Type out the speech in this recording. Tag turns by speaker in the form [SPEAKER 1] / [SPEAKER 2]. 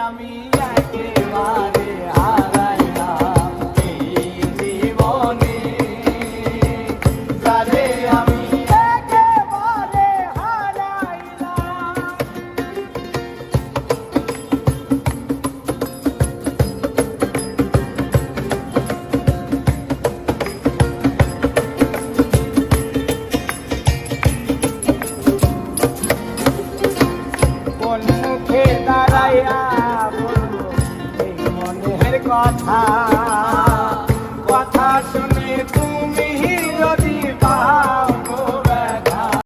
[SPEAKER 1] আমি একেবারে হারাইলাম এই জীবনে, যারে আমি একেবারে হারাইলাম। কোন মুখে দাঁড়াইয়া